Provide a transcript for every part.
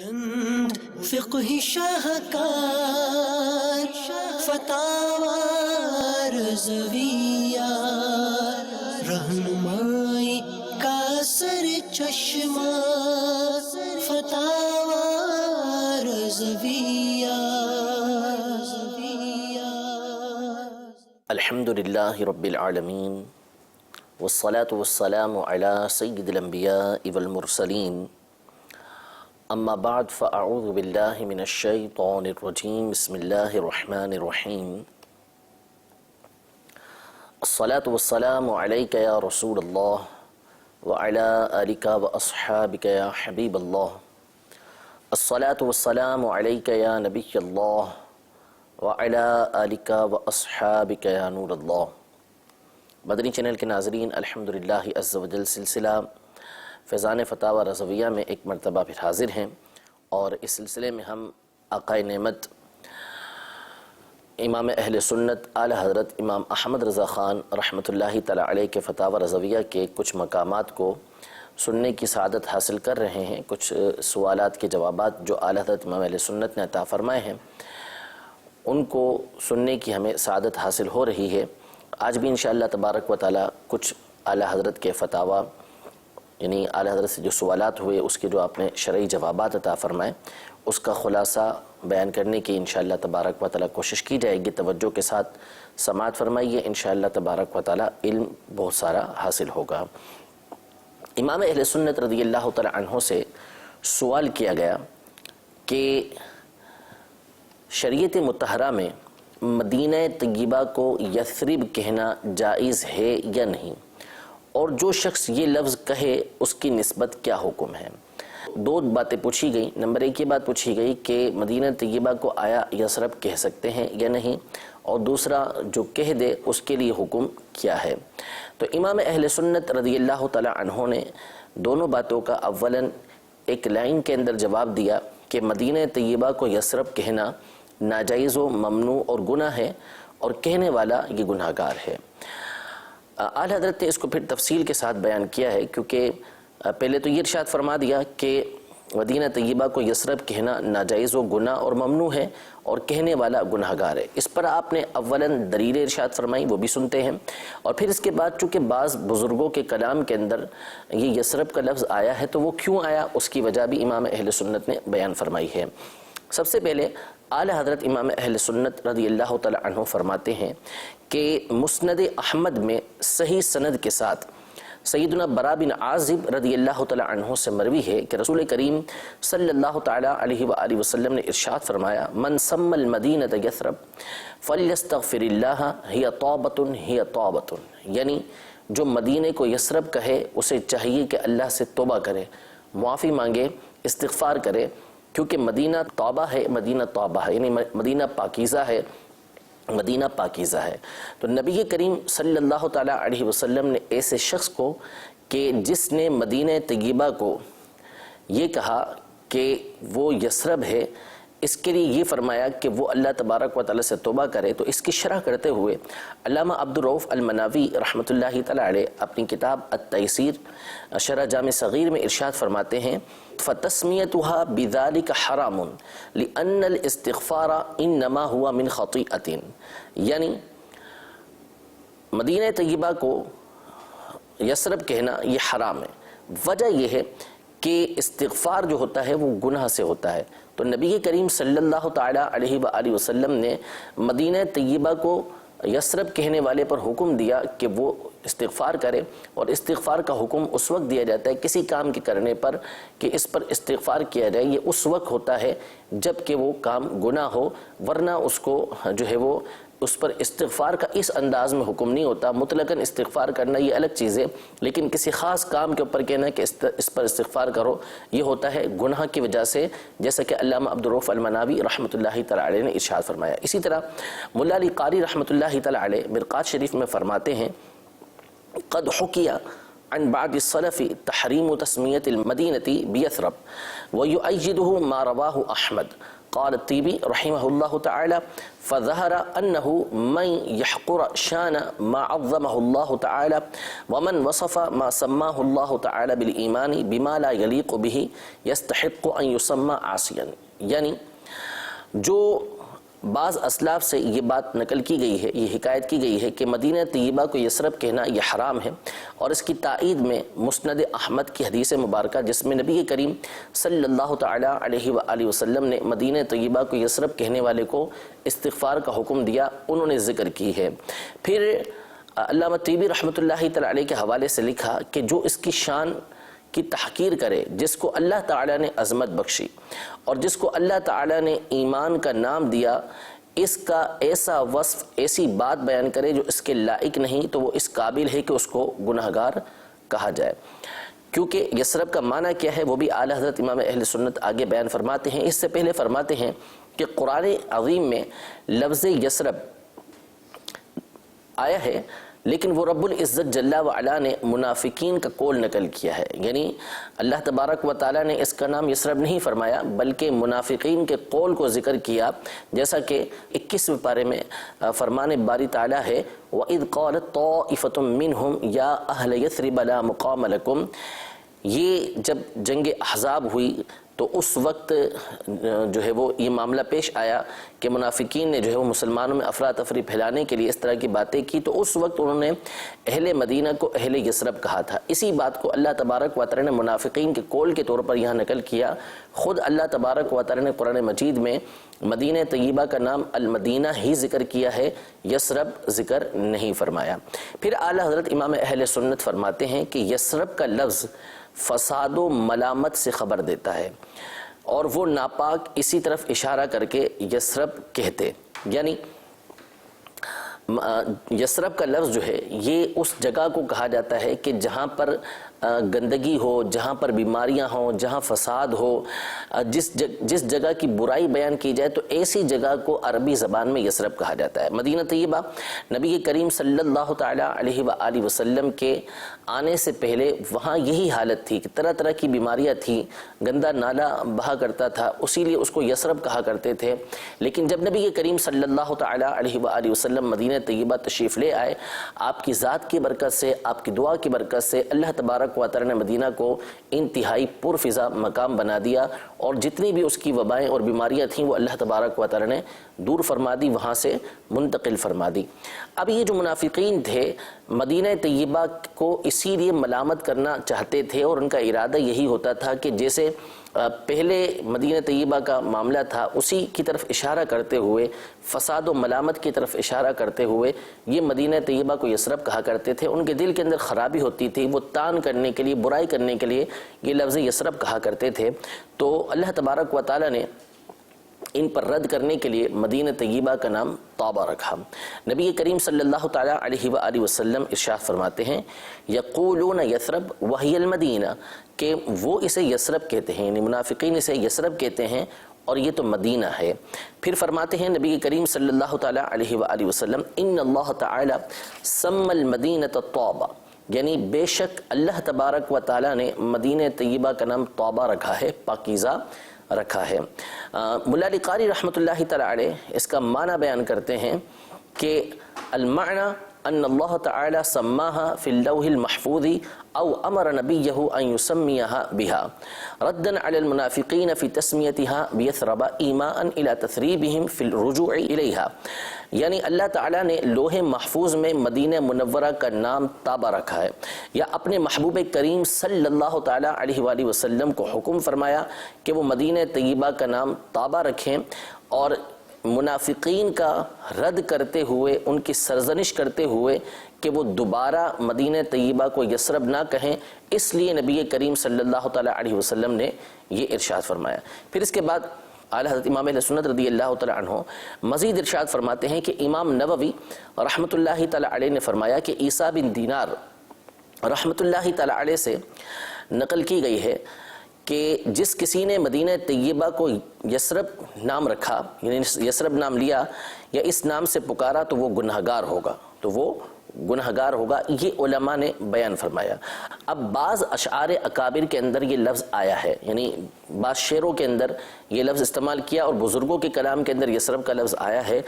بلند فقہ شاہکار فتاوی رضویہ رہنمائی کا سر چشمہ فتاوی رضویہ. الحمدللہ رب العالمین والصلاة والسلام علی سید الانبیاء والمرسلین. اما بعد فاعوذ باللہ من الشیطان الرجیم. بسم اللہ الرحمن الرحیم. الصلاة والسلام علیک یا رسول اللہ وعلی آلک واصحابک یا حبیب اللہ. الصلاة والسلام علیک یا نبی اللہ وعلی آلک واصحابک یا نور اللہ. مدنی چینل کے ناظرین، الحمدللہ عز و جل سلسلہ فیضان فتاوی رضویہ میں ایک مرتبہ پھر حاضر ہیں، اور اس سلسلے میں ہم آقائے نعمت امام اہل سنت اعلیٰ حضرت امام احمد رضا خان رحمۃ اللہ تعالیٰ علیہ کے فتاوی رضویہ کے کچھ مقامات کو سننے کی سعادت حاصل کر رہے ہیں. کچھ سوالات کے جوابات جو اعلیٰ حضرت امام اہل سنت نے عطا فرمائے ہیں ان کو سننے کی ہمیں سعادت حاصل ہو رہی ہے. آج بھی انشاءاللہ تبارک و تعالیٰ کچھ اعلیٰ حضرت کے فتاوی، یعنی اعلیٰ حضرت سے جو سوالات ہوئے اس کے جو آپ نے شرعی جوابات عطا فرمائے، اس کا خلاصہ بیان کرنے کی انشاءاللہ تبارک و تعالیٰ کوشش کی جائے گی. توجہ کے ساتھ سماعت فرمائیے، انشاءاللہ تبارک و تعالیٰ علم بہت سارا حاصل ہوگا. امام اہل سنت رضی اللہ تعالیٰ عنہ سے سوال کیا گیا کہ شریعت مطہرہ میں مدینہ طیبہ کو یثرب کہنا جائز ہے یا نہیں، اور جو شخص یہ لفظ کہے اس کی نسبت کیا حکم ہے. دو باتیں پوچھی گئیں. نمبر ایک یہ بات پوچھی گئی کہ مدینہ طیبہ کو آیا یثرب کہہ سکتے ہیں یا نہیں، اور دوسرا جو کہہ دے اس کے لیے حکم کیا ہے. تو امام اہل سنت رضی اللہ تعالی عنہ نے دونوں باتوں کا اولاً ایک لائن کے اندر جواب دیا کہ مدینہ طیبہ کو یثرب کہنا ناجائز و ممنوع اور گناہ ہے، اور کہنے والا یہ گناہ گار ہے. اعلیٰ حضرت نے اس کو پھر تفصیل کے ساتھ بیان کیا ہے، کیونکہ پہلے تو یہ ارشاد فرما دیا کہ مدینہ طیبہ کو یثرب کہنا ناجائز و گناہ اور ممنوع ہے، اور کہنے والا گناہ گار ہے. اس پر آپ نے اولاً دلیل ارشاد فرمائی، وہ بھی سنتے ہیں، اور پھر اس کے بعد چونکہ بعض بزرگوں کے کلام کے اندر یہ یثرب کا لفظ آیا ہے تو وہ کیوں آیا اس کی وجہ بھی امام اہل سنت نے بیان فرمائی ہے. سب سے پہلے اعلیٰ حضرت امام اہل سنت رضی اللہ تعالی عنہ فرماتے ہیں کہ مسند احمد میں صحیح سند کے ساتھ سیدنا برا بن عازب رضی اللہ تعالی عنہ سے مروی ہے کہ رسول کریم صلی اللہ تعالی علیہ وآلہ وسلم نے ارشاد فرمایا: من سم المدینۃ یثرب فلیستغفر اللہ ہی توبۃ ہی توبۃ. یعنی جو مدینے کو یثرب کہے اسے چاہیے کہ اللہ سے توبہ کرے، معافی مانگے، استغفار کرے، کیونکہ مدینہ توبہ ہے، مدینہ توبہ ہے، یعنی مدینہ پاکیزہ ہے، مدینہ پاکیزہ ہے. تو نبی کریم صلی اللہ تعالیٰ علیہ وسلم نے ایسے شخص کو کہ جس نے مدینہ طیبہ کو یہ کہا کہ وہ یثرب ہے، اس کے لیے یہ فرمایا کہ وہ اللہ تبارک و تعالیٰ سے توبہ کرے. تو اس کی شرح کرتے ہوئے علامہ عبدالرؤف المناوی رحمۃ اللہ تعالیٰ علیہ اپنی کتاب التیسیر شرح جامع صغیر میں ارشاد فرماتے ہیں: فَتَسْمِيَتُهَا بِذَلِكَ حَرَامٌ لِأَنَّ الْإِسْتِغْفَارَ إِنَّمَا هُوَ مِنْ خَطِيئَةٍ. یعنی مدینہ طیبہ کو یثرب کہنا یہ حرام ہے. وجہ یہ ہے کہ استغفار جو ہوتا ہے وہ گناہ سے ہوتا ہے. تو نبی کریم صلی اللہ تعالیٰ علیہ وآلہ وسلم نے مدینہ طیبہ کو یثرب کہنے والے پر حکم دیا کہ وہ استغفار کرے، اور استغفار کا حکم اس وقت دیا جاتا ہے کسی کام کے کرنے پر کہ اس پر استغفار کیا جائے. یہ اس وقت ہوتا ہے جب کہ وہ کام گناہ ہو، ورنہ اس کو جو ہے وہ اس پر استغفار کا اس انداز میں حکم نہیں ہوتا. مطلقاً استغفار کرنا یہ الگ چیز ہے، لیکن کسی خاص کام کے اوپر کہنا کہ اس پر استغفار کرو یہ ہوتا ہے گناہ کی وجہ سے، جیسا کہ علامہ عبدالرؤف المناوی رحمۃ اللہ تعالیٰ علیہ نے ارشاد فرمایا. اسی طرح ملا علی قاری رحمۃ اللہ تعالیٰ علیہ مرقات شریف میں فرماتے ہیں: قد حکی عن بعض السلف تحریم تسمیت المدینة بیثرب ویؤیدہ ما رواہ احمد قال الطيبي رحمه الله تعالى فظهر أنه من يحقر شان ما عظمه الله تعالى ومن وصف ما سماه الله تعالى بالإيمان بما لا يليق به يستحق أن يسمى عاصيا. یعنی جو بعض اسلاف سے یہ بات نقل کی گئی ہے، یہ حکایت کی گئی ہے کہ مدینہ طیبہ کو یثرب کہنا یہ حرام ہے، اور اس کی تائید میں مسند احمد کی حدیث مبارکہ جس میں نبی کریم صلی اللہ تعالی علیہ وآلہ وسلم نے مدینہ طیبہ کو یثرب کہنے والے کو استغفار کا حکم دیا، انہوں نے ذکر کی ہے. پھر علامہ طیبی رحمۃ اللہ تعالی علیہ کے حوالے سے لکھا کہ جو اس کی شان کی تحقیر کرے، جس کو اللہ تعالیٰ نے عظمت بخشی اور جس کو اللہ تعالیٰ نے ایمان کا نام دیا، اس کا ایسا وصف، ایسی بات بیان کرے جو اس کے لائق نہیں، تو وہ اس قابل ہے کہ اس کو گناہگار کہا جائے. کیونکہ یثرب کا معنی کیا ہے وہ بھی اعلیٰ حضرت امام اہل سنت آگے بیان فرماتے ہیں. اس سے پہلے فرماتے ہیں کہ قرآن عظیم میں لفظ یثرب آیا ہے، لیکن وہ رب العزت جل وعلا نے منافقین کا قول نقل کیا ہے. یعنی اللہ تبارک و تعالیٰ نے اس کا نام یثرب نہیں فرمایا بلکہ منافقین کے قول کو ذکر کیا، جیسا کہ 21ویں پارے میں فرمان باری تعالیٰ ہے وَإِذْ قَالَتْ طَائِفَةٌ مِّنْهُمْ يَا أَهْلَ يَثْرِبَ لَا مُقَامَ لَكُمْ. یہ جب جنگ احزاب ہوئی تو اس وقت جو ہے وہ یہ معاملہ پیش آیا کہ منافقین نے جو ہے وہ مسلمانوں میں افراتفری پھیلانے کے لیے اس طرح کی باتیں کی، تو اس وقت انہوں نے اہل مدینہ کو اہل یثرب کہا تھا. اسی بات کو اللہ تبارک و تعالی نے منافقین کے قول کے طور پر یہاں نقل کیا. خود اللہ تبارک و تعالی نے قرآن مجید میں مدینہ طیبہ کا نام المدینہ ہی ذکر کیا ہے، یثرب ذکر نہیں فرمایا. پھر اعلیٰ حضرت امام اہل سنت فرماتے ہیں کہ یثرب کا لفظ فساد و ملامت سے خبر دیتا ہے، اور وہ ناپاک اسی طرف اشارہ کر کے یثرب کہتے. یعنی یثرب کا لفظ جو ہے یہ اس جگہ کو کہا جاتا ہے کہ جہاں پر گندگی ہو، جہاں پر بیماریاں ہوں، جہاں فساد ہو، جس جگہ کی برائی بیان کی جائے تو ایسی جگہ کو عربی زبان میں یثرب کہا جاتا ہے. مدینہ طیبہ نبی کریم صلی اللہ تعالی علیہ وآلہ وسلم کے آنے سے پہلے وہاں یہی حالت تھی کہ طرح طرح کی بیماریاں تھیں، گندا نالا بہا کرتا تھا، اسی لیے اس کو یثرب کہا کرتے تھے. لیکن جب نبی کریم صلی اللہ تعالی علیہ وآلہ وسلم مدینہ طیبہ تشریف لے آئے، آپ کی ذات کی برکت سے، آپ کی دعا کی برکت سے اللہ تبارک و تعالی نے مدینہ کو انتہائی پرفضا مقام بنا دیا، اور جتنی بھی اس کی وبائیں اور بیماریاں تھیں وہ اللہ تبارک و تعالی نے دور فرما دی، وہاں سے منتقل فرما دی. اب یہ جو منافقین تھے مدینہ طیبہ کو اسی لیے ملامت کرنا چاہتے تھے، اور ان کا ارادہ یہی ہوتا تھا کہ جیسے پہلے مدینہ طیبہ کا معاملہ تھا اسی کی طرف اشارہ کرتے ہوئے، فساد و ملامت کی طرف اشارہ کرتے ہوئے یہ مدینہ طیبہ کو یثرب کہا کرتے تھے. ان کے دل کے اندر خرابی ہوتی تھی، وہ تان کرنے کے لیے، برائی کرنے کے لیے یہ لفظ یثرب کہا کرتے تھے. تو اللہ تبارک و تعالی نے ان پر رد کرنے کے لیے مدینہ طیبہ کا نام طابہ رکھا. نبی کریم صلی اللہ تعالی علیہ وآلہ وسلم ارشاد فرماتے ہیں یقولون یثرب وہی المدینہ، کہ وہ اسے یثرب کہتے ہیں، یعنی منافقین اسے یثرب کہتے ہیں اور یہ تو مدینہ ہے. پھر فرماتے ہیں نبی کریم صلی اللہ تعالی علیہ وآلہ وسلم ان اللہ تعالی سمى المدینۃ طابہ، یعنی بے شک اللہ تبارک و تعالی نے مدینہ طیبہ کا نام طابہ رکھا ہے، پاکیزہ رکھا ہے. ملا علی قاری رحمۃ اللہ تعالی علیہ اس کا معنی بیان کرتے ہیں کہ المعنی ان اللہ تعالی سماها فی اللوح المحفوظ او امر نبیہ ان یسمیها بها ردا علی المنافقین فی تسمیتها بیثرب ایماء الى تثریبهم فی الرجوع الیہا. یعنی اللہ تعالیٰ نے لوح محفوظ میں مدینہ منورہ کا نام طابہ رکھا ہے، یا اپنے محبوب کریم صلی اللہ تعالیٰ علیہ وآلہ وسلم کو حکم فرمایا کہ وہ مدینہ طیبہ کا نام طابہ رکھیں، اور منافقین کا رد کرتے ہوئے، ان کی سرزنش کرتے ہوئے کہ وہ دوبارہ مدینہ طیبہ کو یثرب نہ کہیں، اس لیے نبی کریم صلی اللہ تعالیٰ علیہ وسلم نے یہ ارشاد فرمایا. پھر اس کے بعد اعلیٰ حضرت امام اہل سنت رضی اللہ تعالیٰ عنہ مزید ارشاد فرماتے ہیں کہ امام نووی رحمۃ اللہ تعالیٰ علیہ نے فرمایا کہ عیسیٰ بن دینار رحمۃ اللہ تعالیٰ علیہ سے نقل کی گئی ہے کہ جس کسی نے مدینہ طیبہ کو یثرب نام رکھا، یعنی یثرب نام لیا یا اس نام سے پکارا تو وہ گناہگار ہوگا، تو وہ گنہگار ہوگا، یہ علماء نے بیان فرمایا۔ اب بعض اشعار اکابر کے اندر یہ لفظ آیا ہے، یعنی بعض شعروں کے اندر یہ لفظ استعمال کیا اور بزرگوں کے کلام کے اندر یثرب کا لفظ آیا ہے۔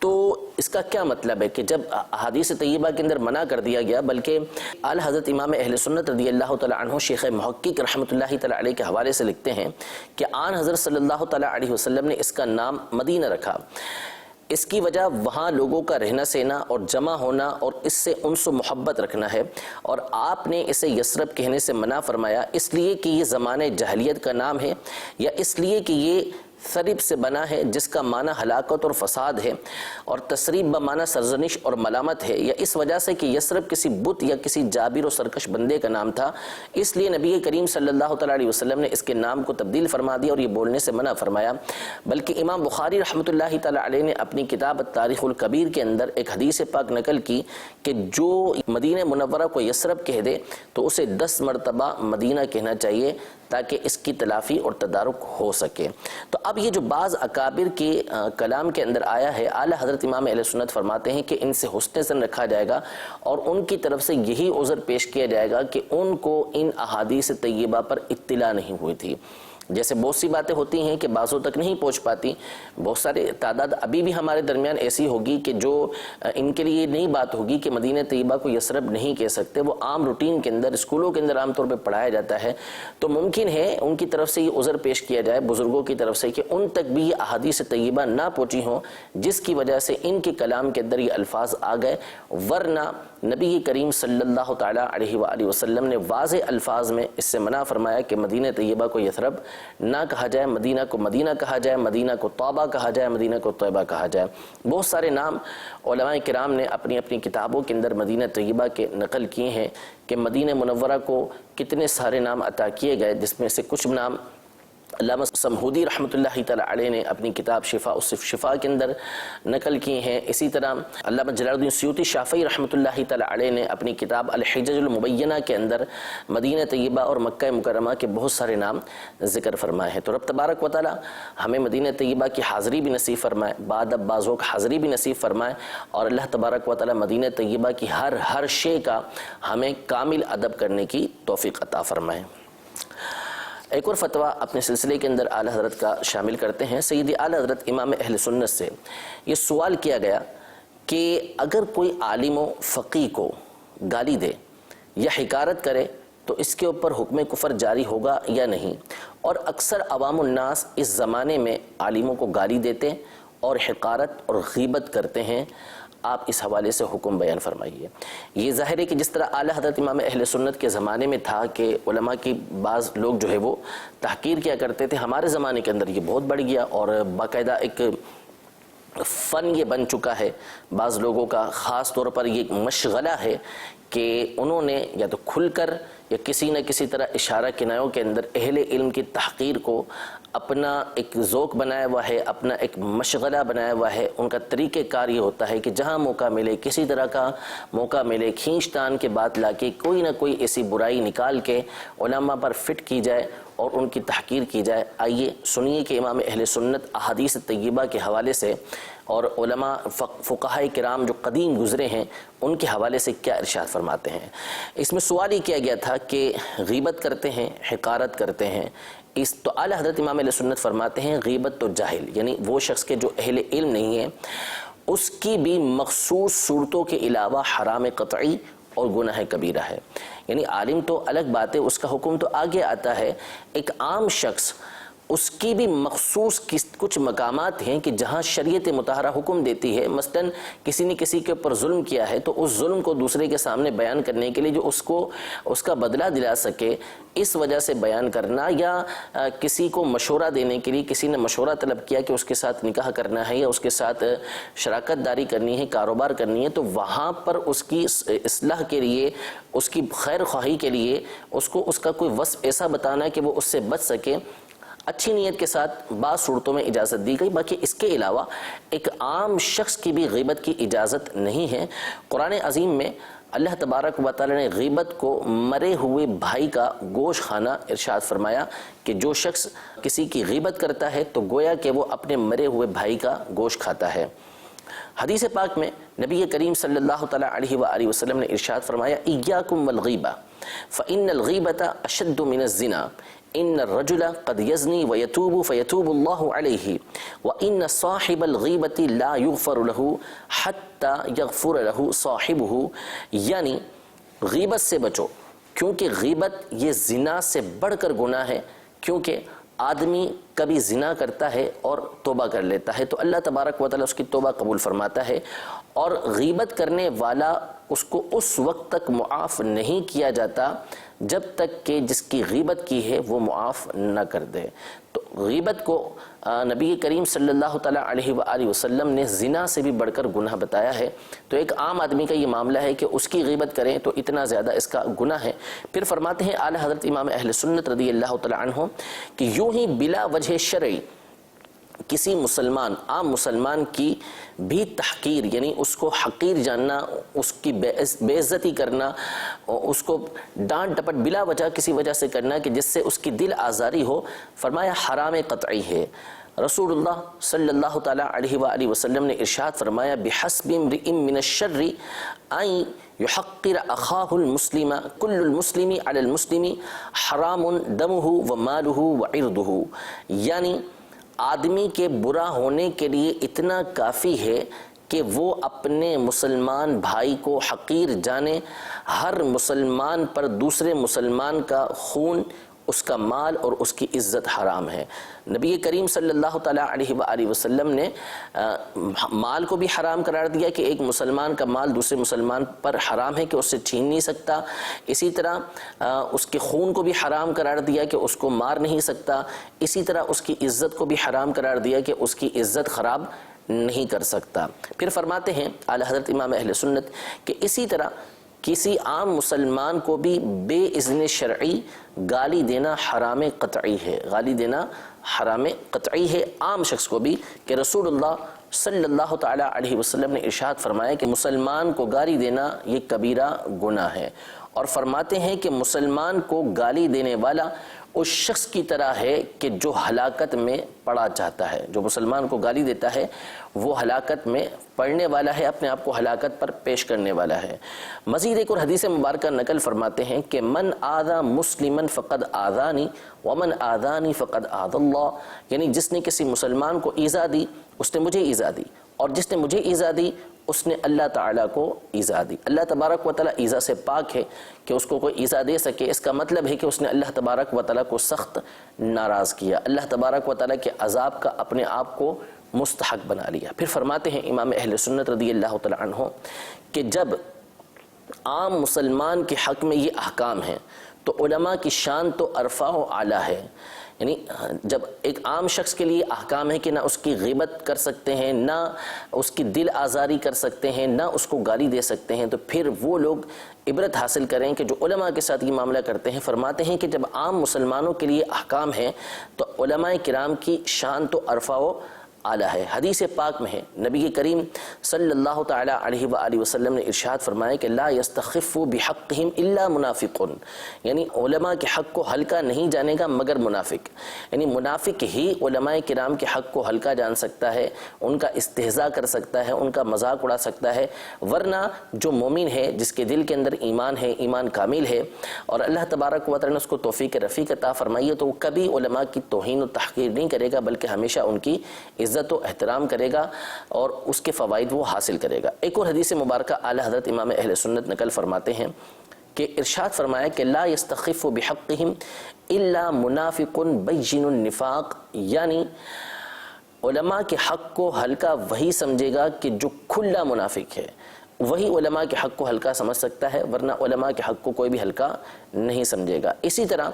تو اس کا کیا مطلب ہے کہ جب احادیث طیبہ کے اندر منع کر دیا گیا، بلکہ اعلیٰ حضرت امام اہل سنت رضی اللہ تعالیٰ عنہ شیخ محقق رحمۃ اللہ تعالیٰ علیہ کے حوالے سے لکھتے ہیں کہ آن حضرت صلی اللہ تعالیٰ علیہ وسلم نے اس کا نام مدینہ رکھا، اس کی وجہ وہاں لوگوں کا رہنا سہنا اور جمع ہونا اور اس سے انس و محبت رکھنا ہے، اور آپ نے اسے یثرب کہنے سے منع فرمایا اس لیے کہ یہ زمانہ جاہلیت کا نام ہے، یا اس لیے کہ یہ ثرب سے بنا ہے جس کا معنی ہلاکت اور فساد ہے، اور تثریب بمعنی سرزنش اور ملامت ہے، یا اس وجہ سے کہ یثرب کسی بت یا کسی جابر و سرکش بندے کا نام تھا، اس لیے نبی کریم صلی اللہ تعالیٰ علیہ وسلم نے اس کے نام کو تبدیل فرما دیا اور یہ بولنے سے منع فرمایا۔ بلکہ امام بخاری رحمۃ اللہ تعالیٰ علیہ نے اپنی کتاب تاریخ الکبیر کے اندر ایک حدیث پاک نقل کی کہ جو مدینہ منورہ کو یثرب کہہ دے تو اسے 10 مرتبہ مدینہ کہنا چاہیے تاکہ اس کی تلافی اور تدارک ہو سکے۔ تو اب یہ جو بعض اکابر کے کلام کے اندر آیا ہے، اعلیٰ حضرت امام اہل سنت فرماتے ہیں کہ ان سے حسن ظن رکھا جائے گا اور ان کی طرف سے یہی عذر پیش کیا جائے گا کہ ان کو ان احادیث طیبہ پر اطلاع نہیں ہوئی تھی۔ جیسے بہت سی باتیں ہوتی ہیں کہ بعضوں تک نہیں پہنچ پاتی، بہت سارے تعداد ابھی بھی ہمارے درمیان ایسی ہوگی کہ جو ان کے لیے نئی بات ہوگی کہ مدینہ طیبہ کو یثرب نہیں کہہ سکتے، وہ عام روٹین کے اندر اسکولوں کے اندر عام طور پہ پڑھایا جاتا ہے، تو ممکن ہے ان کی طرف سے یہ عذر پیش کیا جائے بزرگوں کی طرف سے کہ ان تک بھی یہ احادیث طیبہ نہ پہنچی ہوں جس کی وجہ سے ان کے کلام کے اندر یہ الفاظ آ گئے، ورنہ نبی کریم صلی اللہ تعالیٰ علیہ وآلہ وسلم نے واضح الفاظ میں اس سے منع فرمایا کہ مدینہ طیبہ کو یثرب نہ کہا جائے، مدینہ کو مدینہ کہا جائے، مدینہ کو طیبہ کہا جائے، مدینہ کو طیبہ کہا جائے۔ بہت سارے نام علماء کرام نے اپنی اپنی کتابوں کے اندر مدینہ طیبہ کے نقل کیے ہیں کہ مدینہ منورہ کو کتنے سارے نام عطا کیے گئے، جس میں سے کچھ نام علامہ سمہودی رحمۃ اللہ تعالیٰ علیہ نے اپنی کتاب شفا کے اندر نقل کی ہیں۔ اسی طرح علامہ جلال الدین سیوطی شافعی رحمۃ اللہ تعالیٰ علیہ نے اپنی کتاب الحجج المبینہ کے اندر مدینہ طیبہ اور مکہ مکرمہ کے بہت سارے نام ذکر فرمائے ہیں۔ تو رب تبارک و تعالیٰ ہمیں مدینہ طیبہ کی حاضری بھی نصیب فرمائے، بعد اب بعضوں کی حاضری بھی نصیب فرمائے، اور اللہ تبارک و تعالیٰ مدینہ طیبہ کی ہر شے کا ہمیں کامل ادب کرنے کی توفیق عطا فرمائے۔ ایک اور فتویٰ اپنے سلسلے کے اندر اعلیٰ حضرت کا شامل کرتے ہیں۔ سیدی اعلیٰ حضرت امام اہل سنت سے یہ سوال کیا گیا کہ اگر کوئی عالم و فقیہ کو گالی دے یا حقارت کرے تو اس کے اوپر حکم کفر جاری ہوگا یا نہیں، اور اکثر عوام الناس اس زمانے میں عالموں کو گالی دیتے اور حقارت اور غیبت کرتے ہیں، آپ اس حوالے سے حکم بیان فرمائیے۔ یہ ظاہر ہے کہ جس طرح اعلیٰ حضرت امام اہل سنت کے زمانے میں تھا کہ علماء کی بعض لوگ جو ہے وہ تحقیر کیا کرتے تھے، ہمارے زمانے کے اندر یہ بہت بڑھ گیا اور باقاعدہ ایک فن یہ بن چکا ہے، بعض لوگوں کا خاص طور پر یہ مشغلہ ہے کہ انہوں نے یا تو کھل کر یا کسی نہ کسی طرح اشارہ کنایوں کے اندر اہل علم کی تحقیر کو اپنا ایک ذوق بنایا ہوا ہے، اپنا ایک مشغلہ بنایا ہوا ہے۔ ان کا طریقہ کار یہ ہوتا ہے کہ جہاں موقع ملے، کسی طرح کا موقع ملے، کھینچ تان کے بات لا کے کوئی نہ کوئی ایسی برائی نکال کے علماء پر فٹ کی جائے اور ان کی تحقیر کی جائے۔ آئیے سنیے کہ امام اہل سنت احادیث طیبہ کے حوالے سے اور علماء فقہاء کرام جو قدیم گزرے ہیں ان کے حوالے سے کیا ارشاد فرماتے ہیں۔ اس میں سوال یہ کیا گیا تھا کہ غیبت کرتے ہیں، حقارت کرتے ہیں، اس تو اعلیٰ حضرت امام علیہ سنت فرماتے ہیں غیبت تو جاہل، یعنی وہ شخص کے جو اہل علم نہیں ہے، اس کی بھی مخصوص صورتوں کے علاوہ حرام قطعی اور گناہ کبیرہ ہے۔ یعنی عالم تو الگ بات ہے، اس کا حکم تو آگے آتا ہے، ایک عام شخص اس کی بھی مخصوص کچھ مقامات ہیں کہ جہاں شریعت مطہرہ حکم دیتی ہے، مثلا کسی نے کسی کے اوپر ظلم کیا ہے تو اس ظلم کو دوسرے کے سامنے بیان کرنے کے لیے جو اس کا بدلہ دلا سکے، اس وجہ سے بیان کرنا، یا کسی کو مشورہ دینے کے لیے کسی نے مشورہ طلب کیا کہ اس کے ساتھ نکاح کرنا ہے یا اس کے ساتھ شراکت داری کرنی ہے، کاروبار کرنی ہے، تو وہاں پر اس کی اصلاح کے لیے، اس کی خیر خواہی کے لیے اس کو اس کا کوئی وصف ایسا بتانا کہ وہ اس سے بچ سکے، اچھی نیت کے ساتھ بعض صورتوں میں اجازت دی گئی۔ باقی اس کے علاوہ ایک عام شخص کی بھی غیبت کی اجازت نہیں ہے۔ قرآن عظیم میں اللہ تبارک و تعالی نے غیبت کو مرے ہوئے بھائی کا گوشت کھانا ارشاد فرمایا کہ جو شخص کسی کی غیبت کرتا ہے تو گویا کہ وہ اپنے مرے ہوئے بھائی کا گوشت کھاتا ہے۔ حدیث پاک میں نبی کریم صلی اللہ تعالیٰ علیہ وآلہ وسلم نے ارشاد فرمایا ایاکم والغیبہ فإن الغیبۃ اشد من الزنا ان الرجل قد یزنی ویتوب فیتوب اللہ علیہ وان صاحب الغیبۃ لا یغفر له حتی یغفر له صاحبہ، یعنی غیبت سے بچو کیونکہ غیبت یہ زنا سے بڑھ کر گناہ ہے، کیونکہ آدمی کبھی زنا کرتا ہے اور توبہ کر لیتا ہے تو اللہ تبارک و تعالیٰ اس کی توبہ قبول فرماتا ہے، اور غیبت کرنے والا اس کو اس وقت تک معاف نہیں کیا جاتا جب تک کہ جس کی غیبت کی ہے وہ معاف نہ کر دے۔ تو غیبت کو نبی کریم صلی اللہ تعالیٰ علیہ وآلہ وسلم نے زنا سے بھی بڑھ کر گناہ بتایا ہے۔ تو ایک عام آدمی کا یہ معاملہ ہے کہ اس کی غیبت کریں تو اتنا زیادہ اس کا گناہ ہے۔ پھر فرماتے ہیں اعلیٰ حضرت امام اہل سنت رضی اللہ تعالیٰ عنہ کہ یوں ہی بلا وجہ شرعی کسی مسلمان، عام مسلمان کی بھی تحقیر، یعنی اس کو حقیر جاننا، اس کی بے عزتی کرنا، اس کو ڈانٹ ڈپٹ بلا وجہ کسی وجہ سے کرنا کہ جس سے اس کی دل آزاری ہو، فرمایا حرام قطعی ہے۔ رسول اللہ صلی اللہ تعالیٰ علیہ وآلہ وسلم نے ارشاد فرمایا بحسب امرئ من الشر ان یحقر اخاہ المسلم کل المسلم علی المسلم حرام دمہ ومالہ وعرضہ، یعنی آدمی کے برا ہونے کے لیے اتنا کافی ہے کہ وہ اپنے مسلمان بھائی کو حقیر جانے، ہر مسلمان پر دوسرے مسلمان کا خون، اس کا مال اور اس کی عزت حرام ہے۔ نبی کریم صلی اللہ تعالیٰ علیہ وآلہ وسلم نے مال کو بھی حرام قرار دیا کہ ایک مسلمان کا مال دوسرے مسلمان پر حرام ہے کہ اس سے چھین نہیں سکتا، اسی طرح اس کے خون کو بھی حرام قرار دیا کہ اس کو مار نہیں سکتا، اسی طرح اس کی عزت کو بھی حرام قرار دیا کہ اس کی عزت خراب نہیں کر سکتا۔ پھر فرماتے ہیں اعلیٰ حضرت امام اہل سنت کہ اسی طرح کسی عام مسلمان کو بھی بے اذن شرعی گالی دینا حرام قطعی ہے، گالی دینا حرام قطعی ہے عام شخص کو بھی، کہ رسول اللہ صلی اللہ تعالیٰ علیہ وسلم نے ارشاد فرمایا کہ مسلمان کو گالی دینا یہ کبیرہ گناہ ہے، اور فرماتے ہیں کہ مسلمان کو گالی دینے والا اس شخص کی طرح ہے کہ جو ہلاکت میں پڑا چاہتا ہے، جو مسلمان کو گالی دیتا ہے وہ ہلاکت میں پڑنے والا ہے، اپنے آپ کو ہلاکت پر پیش کرنے والا ہے۔ مزید ایک اور حدیث مبارکہ نقل فرماتے ہیں کہ من آذا مسلما فقد آذانی ومن آذانی فقد آذى اللہ، یعنی جس نے کسی مسلمان کو ایذا دی اس نے مجھے ایذا دی، اور جس نے مجھے ایذا دی اس نے اللہ تعالیٰ کو ایذا دی۔ اللہ تبارک و تعالیٰ ایذا سے پاک ہے کہ اس کو کوئی ایذا دے سکے، اس کا مطلب ہے کہ اس نے اللہ تبارک و تعالیٰ کو سخت ناراض کیا، اللہ تبارک و تعالیٰ کے عذاب کا اپنے آپ کو مستحق بنا لیا۔ پھر فرماتے ہیں امام اہل سنت رضی اللہ تعالیٰ عنہ کہ جب عام مسلمان کے حق میں یہ احکام ہیں تو علماء کی شان تو ارفع و اعلیٰ ہے، یعنی جب ایک عام شخص کے لیے احکام ہے کہ نہ اس کی غیبت کر سکتے ہیں، نہ اس کی دل آزاری کر سکتے ہیں، نہ اس کو گالی دے سکتے ہیں، تو پھر وہ لوگ عبرت حاصل کریں کہ جو علماء کے ساتھ یہ معاملہ کرتے ہیں۔ فرماتے ہیں کہ جب عام مسلمانوں کے لیے احکام ہیں تو علماء کرام کی شان تو ارفع و اعلیٰ ہے۔ حدیث پاک میں ہے نبی کریم صلی اللہ تعالیٰ علیہ وآلہ وسلم نے ارشاد فرمایا کہ لا یستخف بحقہم الا منافق، یعنی علماء کے حق کو ہلکا نہیں جانے گا مگر منافق، یعنی منافق ہی علماء کرام کے حق کو ہلکا جان سکتا ہے، ان کا استہزاء کر سکتا ہے، ان کا مذاق اڑا سکتا ہے، ورنہ جو مومن ہے جس کے دل کے اندر ایمان ہے، ایمان کامل ہے، اور اللہ تبارک و تعالیٰ نے اس کو توفیق رفیق عطا فرمائی ہے، تو وہ کبھی علماء کی توہین و تحقیر نہیں کرے گا بلکہ ہمیشہ ان کی عزت و احترام کرے گا اور اس کے فوائد وہ حاصل کرے گا۔ ایک اور حدیث مبارکہ اعلیٰ حضرت امام اہل سنت نقل فرماتے ہیں کہ ارشاد فرمایا کہ لا یستخف بحقہم الا منافق بین النفاق، یعنی علماء کے حق کو ہلکا وہی سمجھے گا کہ جو کھلا منافق ہے، وہی علماء کے حق کو ہلکا سمجھ سکتا ہے، ورنہ علماء کے حق کو کوئی بھی ہلکا نہیں سمجھے گا۔ اسی طرح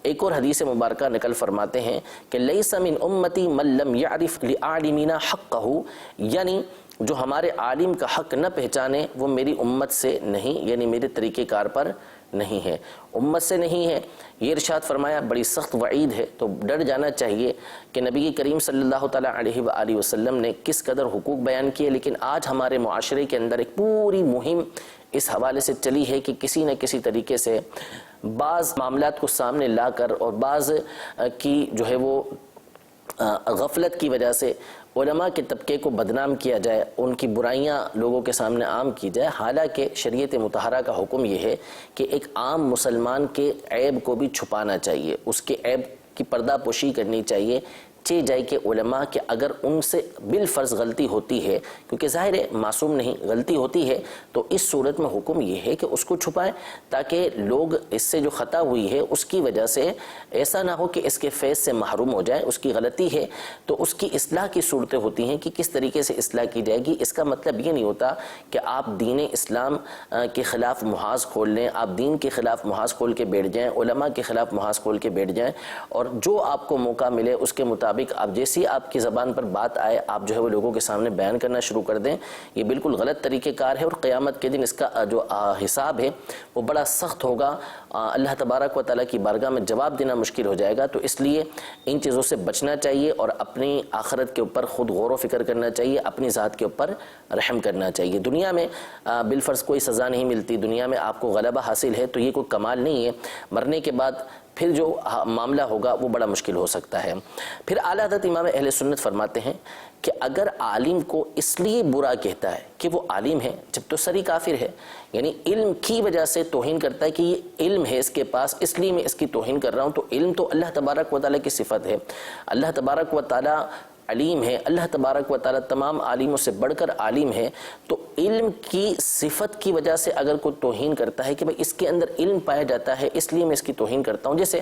ایک اور حدیث مبارکہ نقل فرماتے ہیں کہ لیس من امتی من لم یعرف لعالمین حقہ، یعنی جو ہمارے عالم کا حق نہ پہچانے وہ میری امت سے نہیں، یعنی میرے طریقہ کار پر نہیں ہے، امت سے نہیں ہے۔ یہ ارشاد فرمایا بڑی سخت وعید ہے، تو ڈر جانا چاہیے کہ نبی کریم صلی اللہ تعالیٰ علیہ وآلہ وسلم نے کس قدر حقوق بیان کیے، لیکن آج ہمارے معاشرے کے اندر ایک پوری مہم اس حوالے سے چلی ہے کہ کسی نہ کسی طریقے سے بعض معاملات کو سامنے لا کر اور بعض کی جو ہے وہ غفلت کی وجہ سے علماء کے طبقے کو بدنام کیا جائے، ان کی برائیاں لوگوں کے سامنے عام کی جائے، حالانکہ شریعت مطہرہ کا حکم یہ ہے کہ ایک عام مسلمان کے عیب کو بھی چھپانا چاہیے، اس کے عیب کی پردہ پوشی کرنی چاہیے، چاہے جائے کہ علماء کہ اگر ان سے بالفرض غلطی ہوتی ہے، کیونکہ ظاہر ہے معصوم نہیں، غلطی ہوتی ہے، تو اس صورت میں حکم یہ ہے کہ اس کو چھپائیں تاکہ لوگ اس سے جو خطا ہوئی ہے اس کی وجہ سے ایسا نہ ہو کہ اس کے فیض سے محروم ہو جائے۔ اس کی غلطی ہے تو اس کی اصلاح کی صورتیں ہوتی ہیں کہ کس طریقے سے اصلاح کی جائے گی۔ اس کا مطلب یہ نہیں ہوتا کہ آپ دین اسلام کے خلاف محاذ کھول لیں، آپ دین کے خلاف محاذ کھول کے بیٹھ جائیں، علماء کے خلاف محاذ کھول کے بیٹھ جائیں، اور جو آپ کو موقع ملے اس کے مطابق آپ جیسی آپ کی زبان پر بات آئے آپ جو ہے وہ لوگوں کے سامنے بیان کرنا شروع کر دیں۔ یہ بالکل غلط طریقہ کار ہے، اور قیامت کے دن اس کا جو حساب ہے وہ بڑا سخت ہوگا، اللہ تبارک و تعالیٰ کی بارگاہ میں جواب دینا مشکل ہو جائے گا۔ تو اس لیے ان چیزوں سے بچنا چاہیے اور اپنی آخرت کے اوپر خود غور و فکر کرنا چاہیے، اپنی ذات کے اوپر رحم کرنا چاہیے۔ دنیا میں بالفرض کوئی سزا نہیں ملتی، دنیا میں آپ کو غلبہ حاصل ہے تو یہ کوئی کمال نہیں ہے، مرنے کے بعد پھر جو معاملہ ہوگا وہ بڑا مشکل ہو سکتا ہے۔ پھر اعلیٰ حضرت امام اہل سنت فرماتے ہیں کہ اگر عالم کو اس لیے برا کہتا ہے کہ وہ عالم ہے جب تو سری کافر ہے، یعنی علم کی وجہ سے توہین کرتا ہے کہ یہ علم ہے اس کے پاس اس لیے میں اس کی توہین کر رہا ہوں، تو علم تو اللہ تبارک و تعالیٰ کی صفت ہے، اللہ تبارک و تعالیٰ علیم ہے، اللہ تبارک و تعالیٰ تمام عالموں سے بڑھ کر عالم ہے، تو علم کی صفت کی وجہ سے اگر کوئی توہین کرتا ہے کہ بھئی اس کے اندر علم پایا جاتا ہے اس لیے میں اس کی توہین کرتا ہوں، جیسے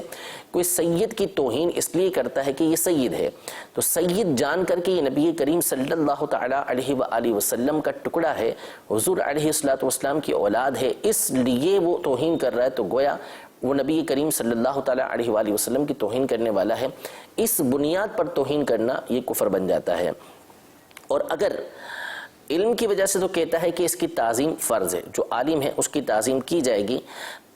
کوئی سید کی توہین اس لیے کرتا ہے کہ یہ سید ہے، تو سید جان کر کے یہ نبی کریم صلی اللہ تعالیٰ علیہ وآلہ وسلم کا ٹکڑا ہے، حضور علیہ السلام کی اولاد ہے، اس لیے وہ توہین کر رہا ہے، تو گویا وہ نبی کریم صلی اللہ تعالیٰ علیہ وآلہ وسلم کی توہین کرنے والا ہے۔ اس بنیاد پر توہین کرنا یہ کفر بن جاتا ہے۔ اور اگر علم کی وجہ سے تو کہتا ہے کہ اس کی تعظیم فرض ہے، جو عالم ہے اس کی تعظیم کی جائے گی،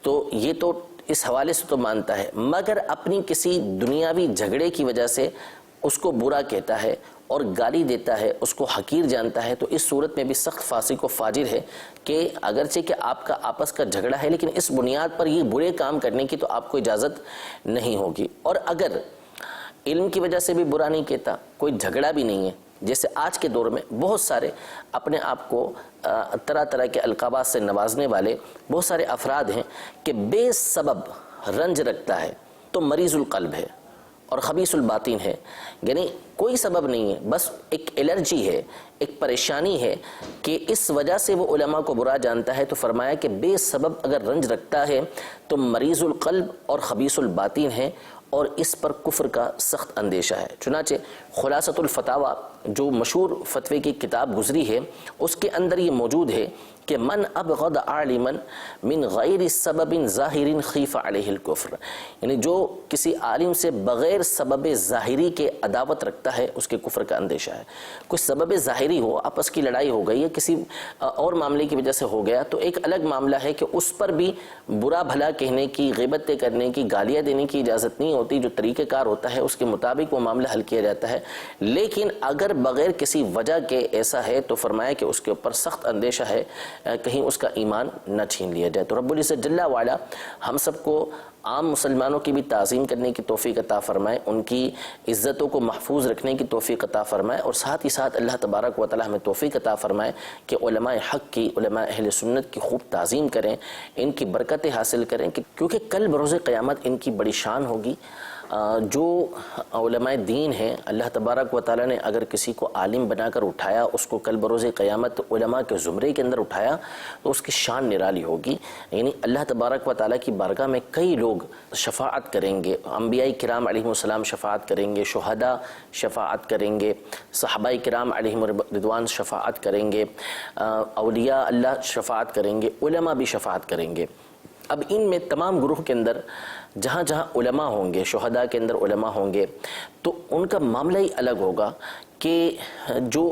تو یہ تو اس حوالے سے تو مانتا ہے، مگر اپنی کسی دنیاوی جھگڑے کی وجہ سے اس کو برا کہتا ہے اور گالی دیتا ہے، اس کو حقیر جانتا ہے، تو اس صورت میں بھی سخت فاسق و فاجر ہے کہ اگرچہ کہ آپ کا آپس کا جھگڑا ہے لیکن اس بنیاد پر یہ برے کام کرنے کی تو آپ کو اجازت نہیں ہوگی۔ اور اگر علم کی وجہ سے بھی برا نہیں کہتا، کوئی جھگڑا بھی نہیں ہے، جیسے آج کے دور میں بہت سارے اپنے آپ کو طرح طرح کے القابات سے نوازنے والے بہت سارے افراد ہیں کہ بے سبب رنج رکھتا ہے تو مریض القلب ہے اور خبیث الباطن ہے، یعنی کوئی سبب نہیں ہے، بس ایک الرجی ہے، ایک پریشانی ہے کہ اس وجہ سے وہ علماء کو برا جانتا ہے، تو فرمایا کہ بے سبب اگر رنج رکھتا ہے تو مریض القلب اور خبیث الباطن ہے، اور اس پر کفر کا سخت اندیشہ ہے۔ چنانچہ خلاصۃ الفتاوی جو مشہور فتوے کی کتاب گزری ہے اس کے اندر یہ موجود ہے کہ من ابغض عالما من غیر سبب ظاہر خیف علیہ الکفر، یعنی جو کسی عالم سے بغیر سبب ظاہری کے عداوت رکھتا ہے اس کے کفر کا اندیشہ ہے۔ کچھ سبب ظاہری ہو، آپس کی لڑائی ہو گئی ہے، کسی اور معاملے کی وجہ سے ہو گیا، تو ایک الگ معاملہ ہے کہ اس پر بھی برا بھلا کہنے کی، غیبتیں کرنے کی، گالیاں دینے کی اجازت نہیں ہوتی، جو طریقہ کار ہوتا ہے اس کے مطابق وہ معاملہ حل کیا جاتا ہے۔ لیکن اگر بغیر کسی وجہ کے ایسا ہے تو فرمایا کہ اس کے اوپر سخت اندیشہ ہے کہیں اس کا ایمان نہ چھین لیا جائے۔ تو رب العزت جل وعلا ہم سب کو عام مسلمانوں کی بھی تعظیم کرنے کی توفیق عطا فرمائے، ان کی عزتوں کو محفوظ رکھنے کی توفیق عطا فرمائے، اور ساتھ ہی ساتھ اللہ تبارک و تعالی ہمیں توفیق عطا فرمائے کہ علماء حق کی، علماء اہل سنت کی خوب تعظیم کریں، ان کی برکتیں حاصل کریں، کیونکہ کل بروز قیامت ان کی بڑی شان ہوگی۔ جو علماء دین ہیں، اللہ تبارک و تعالیٰ نے اگر کسی کو عالم بنا کر اٹھایا، اس کو کل بروز قیامت علماء کے زمرے کے اندر اٹھایا، تو اس کی شان نرالی ہوگی، یعنی اللہ تبارک و تعالیٰ کی بارگاہ میں کئی لوگ شفاعت کریں گے، انبیاء کرام علیہم السلام شفاعت کریں گے، شہداء شفاعت کریں گے، صحابہ کرام علیہم رضوان شفاعت کریں گے، اولیاء اللہ شفاعت کریں گے، علماء بھی شفاعت کریں گے۔ اب ان میں تمام گروہ کے اندر جہاں جہاں علماء ہوں گے، شہداء کے اندر علماء ہوں گے، تو ان کا معاملہ ہی الگ ہوگا کہ جو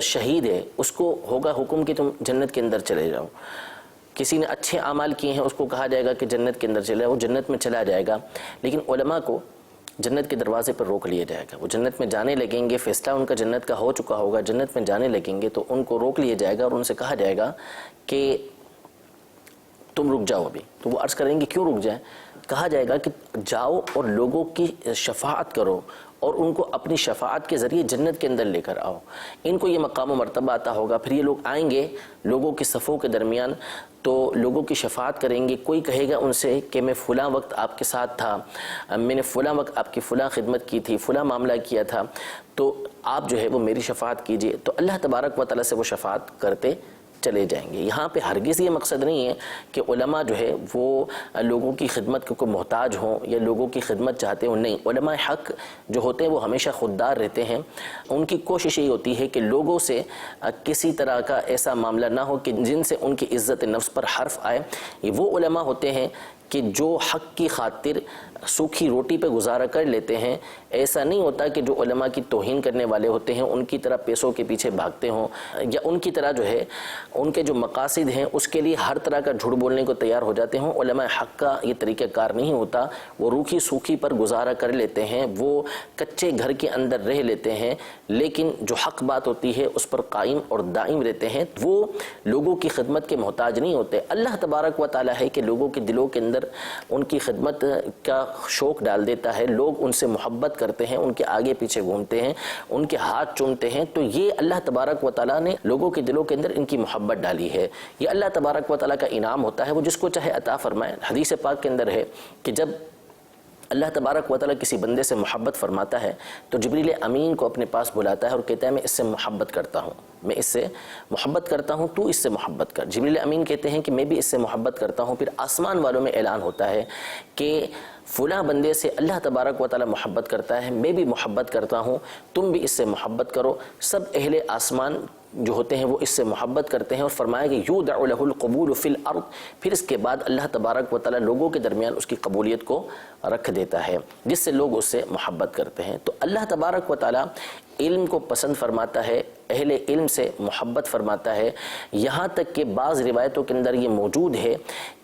شہید ہے اس کو ہوگا حکم کہ تم جنت کے اندر چلے جاؤ، کسی نے اچھے اعمال کیے ہیں اس کو کہا جائے گا کہ جنت کے اندر چلے جاؤ، وہ جنت میں چلا جائے گا، لیکن علماء کو جنت کے دروازے پر روک لیا جائے گا، وہ جنت میں جانے لگیں گے، فیصلہ ان کا جنت کا ہو چکا ہوگا، جنت میں جانے لگیں گے تو ان کو روک لیا جائے گا اور ان سے کہا جائے گا کہ تم رک جاؤ ابھی، تو وہ عرض کریں گے کیوں رک جائیں؟ کہا جائے گا کہ جاؤ اور لوگوں کی شفاعت کرو اور ان کو اپنی شفاعت کے ذریعے جنت کے اندر لے کر آؤ. ان کو یہ مقام و مرتبہ عطا ہوگا. پھر یہ لوگ آئیں گے لوگوں کی صفوں کے درمیان تو لوگوں کی شفاعت کریں گے. کوئی کہے گا ان سے کہ میں فلاں وقت آپ کے ساتھ تھا, میں نے فلاں وقت آپ کی فلاں خدمت کی تھی, فلاں معاملہ کیا تھا, تو آپ جو ہے وہ میری شفاعت کیجئے. تو اللہ تبارک و تعالیٰ سے وہ شفاعت کرتے چلے جائیں گے. یہاں پہ ہرگز یہ مقصد نہیں ہے کہ علماء جو ہے وہ لوگوں کی خدمت کو محتاج ہوں یا لوگوں کی خدمت چاہتے ہوں. نہیں, علماء حق جو ہوتے ہیں وہ ہمیشہ خوددار رہتے ہیں. ان کی کوشش یہ ہوتی ہے کہ لوگوں سے کسی طرح کا ایسا معاملہ نہ ہو کہ جن سے ان کی عزت نفس پر حرف آئے. یہ وہ علماء ہوتے ہیں کہ جو حق کی خاطر سوکھی روٹی پہ گزارا کر لیتے ہیں. ایسا نہیں ہوتا کہ جو علماء کی توہین کرنے والے ہوتے ہیں ان کی طرح پیسوں کے پیچھے بھاگتے ہوں, یا ان کی طرح جو ہے ان کے جو مقاصد ہیں اس کے لیے ہر طرح کا جھوٹ بولنے کو تیار ہو جاتے ہوں. علماء حق کا یہ طریقہ کار نہیں ہوتا. وہ روکھی سوکھی پر گزارا کر لیتے ہیں, وہ کچے گھر کے اندر رہ لیتے ہیں, لیکن جو حق بات ہوتی ہے اس پر قائم اور دائم رہتے ہیں. وہ لوگوں کی خدمت کے محتاج نہیں ہوتے. اللہ تبارک و تعالیٰ ہے کہ لوگوں کے دلوں کے اندر ان کی خدمت کا شوق ڈال دیتا ہے. لوگ ان سے محبت کرتے ہیں, ان کے آگے پیچھے گھومتے ہیں, ان کے ہاتھ چومتے ہیں. تو یہ اللہ تبارک و تعالیٰ نے لوگوں کے دلوں کے اندر ان کی محبت ڈالی ہے. یہ اللہ تبارک و تعالیٰ کا انعام ہوتا ہے, وہ جس کو چاہے عطا فرمائے. حدیث پاک کے اندر ہے کہ جب اللہ تبارک و تعالیٰ کسی بندے سے محبت فرماتا ہے تو جبریل امین کو اپنے پاس بلاتا ہے اور کہتا ہے میں اس سے محبت کرتا ہوں, میں اس سے محبت کرتا ہوں, تو اس سے محبت کر. جبریل امین کہتے ہیں کہ میں بھی اس سے محبت کرتا ہوں. پھر آسمان والوں میں اعلان ہوتا ہے کہ فلاں بندے سے اللہ تبارک و تعالیٰ محبت کرتا ہے, میں بھی محبت کرتا ہوں, تم بھی اس سے محبت کرو. سب اہل آسمان جو ہوتے ہیں وہ اس سے محبت کرتے ہیں. اور فرمایا کہ یودع لہ القبول فی الارض, پھر اس کے بعد اللہ تبارک و تعالیٰ لوگوں کے درمیان اس کی قبولیت کو رکھ دیتا ہے جس سے لوگ اس سے محبت کرتے ہیں. تو اللہ تبارک و تعالیٰ علم کو پسند فرماتا ہے, اہل علم سے محبت فرماتا ہے. یہاں تک کہ بعض روایتوں کے اندر یہ موجود ہے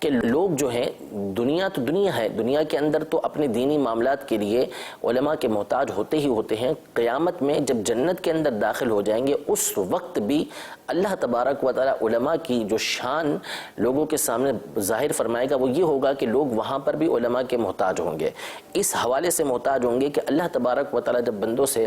کہ لوگ جو ہیں, دنیا تو دنیا ہے, دنیا کے اندر تو اپنے دینی معاملات کے لیے علماء کے محتاج ہوتے ہی ہوتے ہیں. قیامت میں جب جنت کے اندر داخل ہو جائیں گے اس وقت بھی اللہ تبارک و تعالیٰ علماء کی جو شان لوگوں کے سامنے ظاہر فرمائے گا وہ یہ ہوگا کہ لوگ وہاں پر بھی علماء کے محتاج ہوں گے. اس حوالے سے محتاج ہوں گے کہ اللہ تبارک و تعالیٰ جب بندوں سے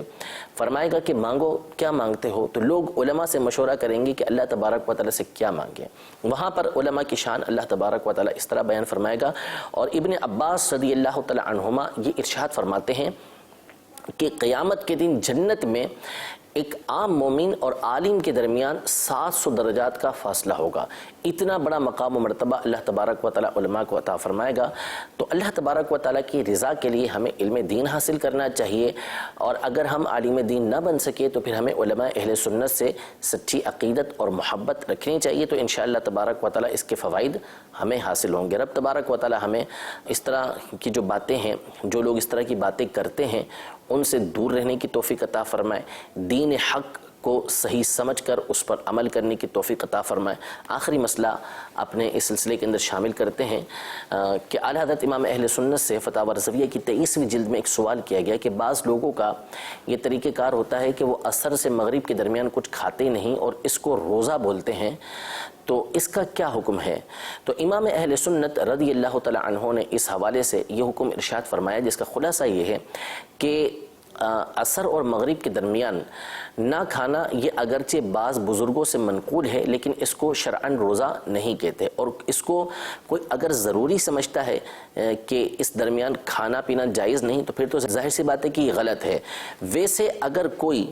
فرمائے گا کہ مانگو, کیا مانگتے ہو, تو لوگ علماء سے مشورہ کریں گے کہ اللہ تبارک و تعالیٰ سے کیا مانگیں. وہاں پر علماء کی شان اللہ تبارک و تعالیٰ اس طرح بیان فرمائے گا. اور ابن عباس رضی اللہ تعالیٰ عنہما یہ ارشاد فرماتے ہیں کہ قیامت کے دن جنت میں ایک عام مومن اور عالم کے درمیان 700 درجات کا فاصلہ ہوگا. اتنا بڑا مقام و مرتبہ اللہ تبارک و تعالیٰ علماء کو عطا فرمائے گا. تو اللہ تبارک و تعالیٰ کی رضا کے لیے ہمیں علم دین حاصل کرنا چاہیے, اور اگر ہم عالم دین نہ بن سکے تو پھر ہمیں علماء اہل سنت سے سچی عقیدت اور محبت رکھنی چاہیے. تو انشاءاللہ تبارک و تعالیٰ اس کے فوائد ہمیں حاصل ہوں گے. رب تبارک و تعالیٰ ہمیں اس طرح کی جو باتیں ہیں, جو لوگ اس طرح کی باتیں کرتے ہیں, ان سے دور رہنے کی توفیق عطا فرمائے. دین حق کو صحیح سمجھ کر اس پر عمل کرنے کی توفیق عطا فرمائے. آخری مسئلہ اپنے اس سلسلے کے اندر شامل کرتے ہیں کہ اعلیٰ حضرت امام اہل سنت سے فتاوی رضویہ کی 23ویں جلد میں ایک سوال کیا گیا کہ بعض لوگوں کا یہ طریقہ کار ہوتا ہے کہ وہ عصر سے مغرب کے درمیان کچھ کھاتے نہیں اور اس کو روزہ بولتے ہیں, تو اس کا کیا حکم ہے؟ تو امام اہل سنت رضی اللہ تعالیٰ عنہ نے اس حوالے سے یہ حکم ارشاد فرمایا جس کا خلاصہ یہ ہے کہ عصر اور مغرب کے درمیان نہ کھانا یہ اگرچہ بعض بزرگوں سے منقول ہے لیکن اس کو شرعاً روزہ نہیں کہتے, اور اس کو کوئی اگر ضروری سمجھتا ہے کہ اس درمیان کھانا پینا جائز نہیں تو پھر تو ظاہر سی بات ہے کہ یہ غلط ہے. ویسے اگر کوئی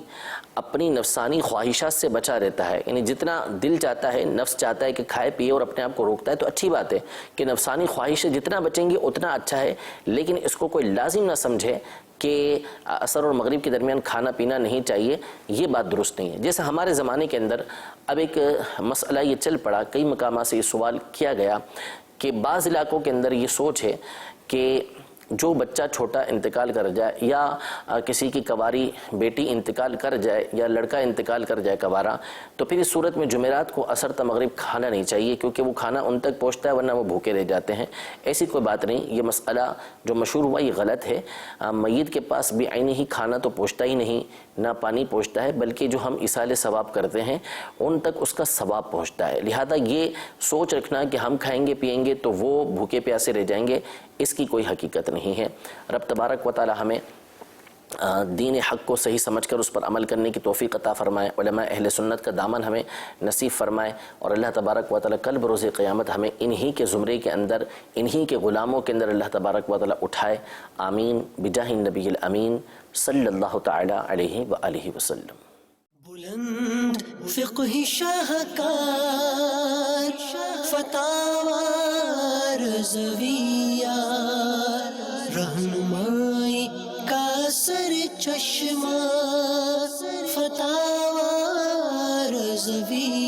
اپنی نفسانی خواہشات سے بچا رہتا ہے, یعنی جتنا دل چاہتا ہے, نفس چاہتا ہے کہ کھائے پیے اور اپنے آپ کو روکتا ہے, تو اچھی بات ہے کہ نفسانی خواہشیں جتنا بچیں گی اتنا اچھا ہے, لیکن اس کو کوئی لازم نہ سمجھے کہ عصر اور مغرب کے درمیان کھانا پینا نہیں چاہیے. یہ بات درست نہیں ہے. جیسے ہمارے زمانے کے اندر اب ایک مسئلہ یہ چل پڑا, کئی مقامات سے یہ سوال کیا گیا کہ بعض علاقوں کے اندر یہ سوچ ہے کہ جو بچہ چھوٹا انتقال کر جائے یا کسی کی کواری بیٹی انتقال کر جائے یا لڑکا انتقال کر جائے کوارا, تو پھر اس صورت میں جمعرات کو عصر تا مغرب کھانا نہیں چاہیے کیونکہ وہ کھانا ان تک پہنچتا ہے ورنہ وہ بھوکے رہ جاتے ہیں. ایسی کوئی بات نہیں. یہ مسئلہ جو مشہور ہوا یہ غلط ہے. میت کے پاس بھی عینی ہی کھانا تو پہنچتا ہی نہیں, نہ پانی پہنچتا ہے, بلکہ جو ہم ایصال ثواب کرتے ہیں ان تک اس کا ثواب پہنچتا ہے. لہذا یہ سوچ رکھنا کہ ہم کھائیں گے پئیں گے تو وہ بھوکے پیاسے رہ جائیں گے, اس کی کوئی حقیقت نہیں ہے. رب تبارک و تعالی ہمیں دین حق کو صحیح سمجھ کر اس پر عمل کرنے کی توفیق عطا فرمائے، علماء اہل سنت کا دامن ہمیں نصیب فرمائے، اور اللہ تبارک و تعالیٰ کل بروز قیامت ہمیں انہی کے زمرے کے اندر، انہی کے غلاموں کے اندر اللہ تبارک و تعالیٰ اٹھائے، آمین بجاہ النبی الامین صلی اللہ تعالیٰ علیہ وآلہ وسلم۔ بلند فقہی شاہکار فتاوی رضویہ، رہنمائی کا سر چشمہ فتاوی رضویہ۔